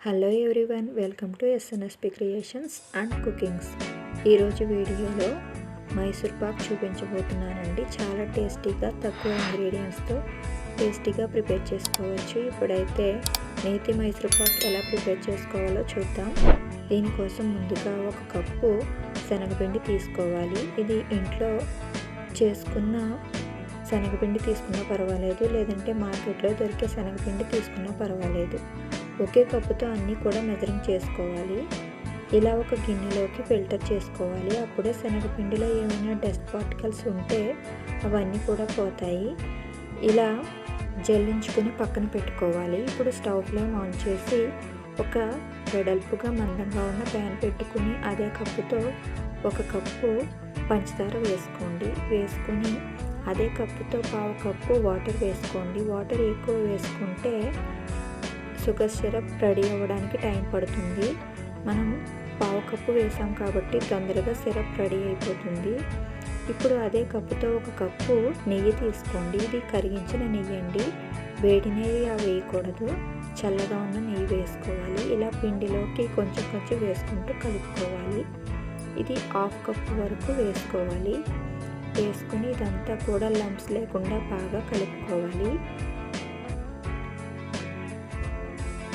Hello everyone, welcome to ఎస్ఎన్ఎస్పి creations and cookings. ఈరోజు వీడియోలో మైసూర్ పాక్ చూపించబోతున్నానండి. చాలా టేస్టీగా తక్కువ ఇంగ్రీడియంట్స్తో టేస్టీగా ప్రిపేర్ చేసుకోవచ్చు. ఇప్పుడైతే నేతి మైసూర్ పాక్ ఎలా ప్రిపేర్ చేసుకోవాలో చూద్దాం. దీనికోసం ముందుగా 1 కప్పు శనగపిండి తీసుకోవాలి. ఇది ఇంట్లో చేసుకున్న శనగపిండి తీసుకున్నా పర్వాలేదు, లేదంటే మార్కెట్లో దొరికే శనగపిండి తీసుకున్నా పర్వాలేదు. ఒకే కప్పుతో అన్నీ కూడా మెజరింగ్ చేసుకోవాలి. ఇలా ఒక గిన్నెలోకి ఫిల్టర్ చేసుకోవాలి. అప్పుడే శనగపిండిలో ఏమైనా డస్ట్ పార్టికల్స్ ఉంటే అవన్నీ కూడా పోతాయి. ఇలా జల్లించుకుని పక్కన పెట్టుకోవాలి. ఇప్పుడు స్టవ్ ఫ్లేమ్ ఆన్ చేసి ఒక వెడల్పుగా మందంగా ఉన్న ప్యాన్ పెట్టుకుని అదే కప్పుతో 1 కప్పు పంచదార వేసుకోండి. వేసుకుని అదే కప్పుతో 1/2 కప్పు వాటర్ వేసుకోండి. వాటర్ ఎక్కువ వేసుకుంటే షుగర్ సిరప్ రెడీ అవ్వడానికి టైం పడుతుంది. మనం 1/2 కప్పు వేసాం కాబట్టి తొందరగా సిరప్ రెడీ అయిపోతుంది. ఇప్పుడు అదే కప్పుతో 1 కప్పు నెయ్యి తీసుకోండి. ఇది కరిగించిన నెయ్యి అండి. వేడి నెయ్యి వేయకూడదు, చల్లగా ఉన్న నెయ్యి వేసుకోవాలి. ఇలా పిండిలోకి కొంచెం కొంచెం వేసుకుంటూ కలుపుకోవాలి. ఇది 1/2 కప్పు వరకు వేసుకోవాలి. వేసుకుని ఇదంతా కూడా లంప్స్ లేకుండా బాగా కలుపుకోవాలి.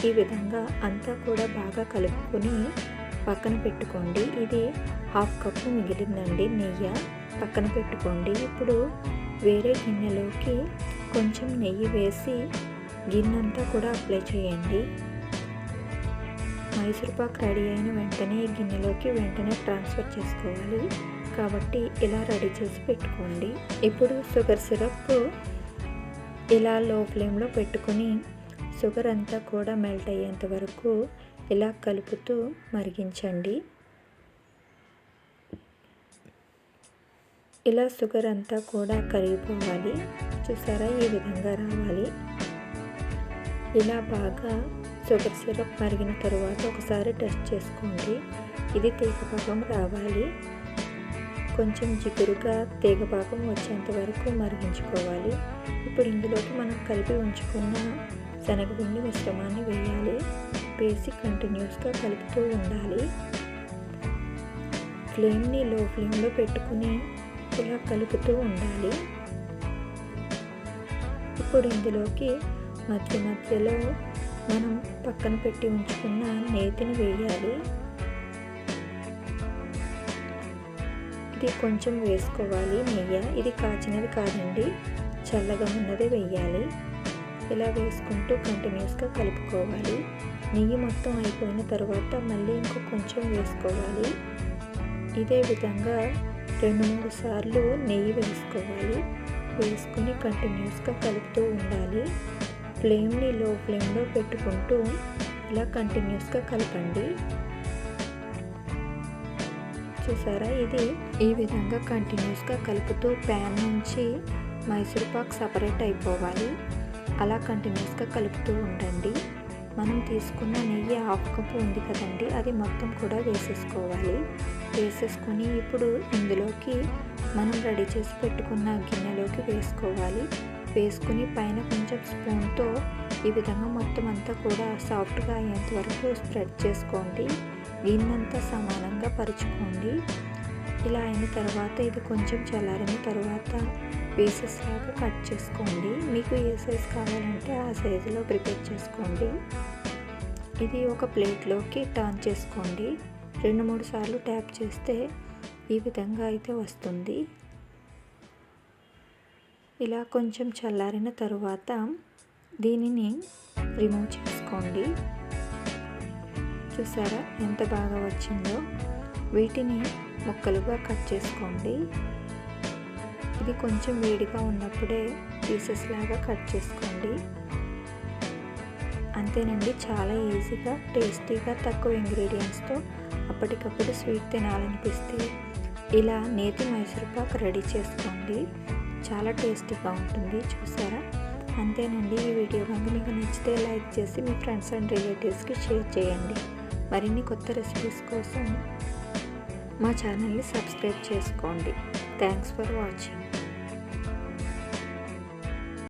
ఈ విధంగా అంతా కూడా బాగా కలుపుకొని పక్కన పెట్టుకోండి. ఇది 1/2 కప్పు మిగిలిందండి నెయ్యి, పక్కన పెట్టుకోండి. ఇప్పుడు వేరే గిన్నెలోకి కొంచెం నెయ్యి వేసి గిన్నెంతా కూడా అప్లై చేయండి. మైసూర్ పాక్ రెడీ అయిన వెంటనే ఈ గిన్నెలోకి వెంటనే ట్రాన్స్ఫర్ చేసుకోవాలి. కాబట్టి ఇలా రెడీ చేసి పెట్టుకోండి. ఇప్పుడు షుగర్ సిరప్ ఇలా లో ఫ్లేమ్లో పెట్టుకుని షుగర్ అంతా కూడా మెల్ట్ అయ్యేంత వరకు ఇలా కలుపుతూ మరిగించండి. ఇలా షుగర్ అంతా కూడా కరిగిపోవాలి. చూసారా, ఈ విధంగా రావాలి. ఇలా బాగా షుగర్ సిరప్ మరిగిన తర్వాత ఒకసారి టెస్ట్ చేసుకోండి. ఇది తీగపాకం రావాలి. కొంచెం జిగురుగా తీగపాకం వచ్చేంత వరకు మరిగించుకోవాలి. ఇప్పుడు ఇందులోకి మనం కలిపి ఉంచుకున్న శనగపిండి మిశ్రమాన్ని వేయాలి. వేసి కంటిన్యూస్గా కలుపుతూ ఉండాలి. ఫ్లేమ్ని లో ఫ్లేమ్లో పెట్టుకుని ఇలా కలుపుతూ ఉండాలి. ఇప్పుడు ఇందులోకి మధ్య మధ్యలో మనం పక్కన పెట్టి ఉంచుకున్న నేతిని వేయాలి. ఇది కొంచెం వేసుకోవాలి నెయ్యి. ఇది కాచినది కాదండి, చల్లగా ఉన్నది వేయాలి. ఇలా వేసుకుంటూ కంటిన్యూస్గా కలుపుకోవాలి. నెయ్యి మొత్తం అయిపోయిన తర్వాత మళ్ళీ కొంచెం వేసుకోవాలి. ఇదే విధంగా 2-3 సార్లు నెయ్యి వేసుకోవాలి. వేసుకుని కంటిన్యూస్గా కలుపుతూ ఉండాలి. ఫ్లేమ్ని లో ఫ్లేమ్లో పెట్టుకుంటూ ఇలా కంటిన్యూస్గా కలపండి. చూసారా, ఇది ఈ విధంగా కంటిన్యూస్గా కలుపుతూ ప్యాన్ నుంచి మైసూర్ పాక్ సపరేట్ అయిపోవాలి. అలా కంటిన్యూస్గా కలుపుతూ ఉండండి. మనం తీసుకున్న నెయ్యి 1/2 కప్పు ఉంది కదండి, అది మొత్తం కూడా వేసేసుకోవాలి. వేసేసుకొని ఇప్పుడు ఇందులోకి మనం రెడీ చేసి పెట్టుకున్న గిన్నెలోకి వేసుకోవాలి. వేసుకుని పైన కొంచెం స్పూన్తో ఈ విధంగా మొత్తం అంతా కూడా సాఫ్ట్గా అయ్యేంత వరకు స్ప్రెడ్ చేసుకోండి. గిన్నెంతా సమానంగా పరుచుకోండి. ఇలా అయిన తర్వాత ఇది కొంచెం చల్లారిన తర్వాత పీసెస్ లాగా కట్ చేసుకోండి. మీకు ఏ సైజ్ కావాలంటే ఆ సైజులో ప్రిపేర్ చేసుకోండి. ఇది ఒక ప్లేట్లోకి టర్న్ చేసుకోండి. 2-3 సార్లు ట్యాప్ చేస్తే ఈ విధంగా అయితే వస్తుంది. ఇలా కొంచెం చల్లారిన తర్వాత దీనిని రిమూవ్ చేసుకోండి. చూసారా ఎంత బాగా వచ్చిందో. వీటిని ముక్కలుగా కట్ చేసుకోండి. ఇది కొంచెం వేడిగా ఉన్నప్పుడే పీసెస్ లాగా కట్ చేసుకోండి. అంతేనండి, చాలా ఈజీగా టేస్టీగా తక్కువ ఇంగ్రీడియంట్స్తో అప్పటికప్పుడు స్వీట్ తినాలనిపిస్తే ఇలా నేతి మైసూర్ పాక్ రెడీ చేసుకోండి. చాలా టేస్టీగా ఉంటుంది. చూసారా, అంతేనండి. ఈ వీడియో కనుక మీకు నచ్చితే లైక్ చేసి మీ ఫ్రెండ్స్ అండ్ రిలేటివ్స్కి షేర్ చేయండి. మరిన్ని కొత్త రెసిపీస్ కోసం మా ఛానల్ని సబ్స్క్రైబ్ చేసుకోండి. Thanks for watching.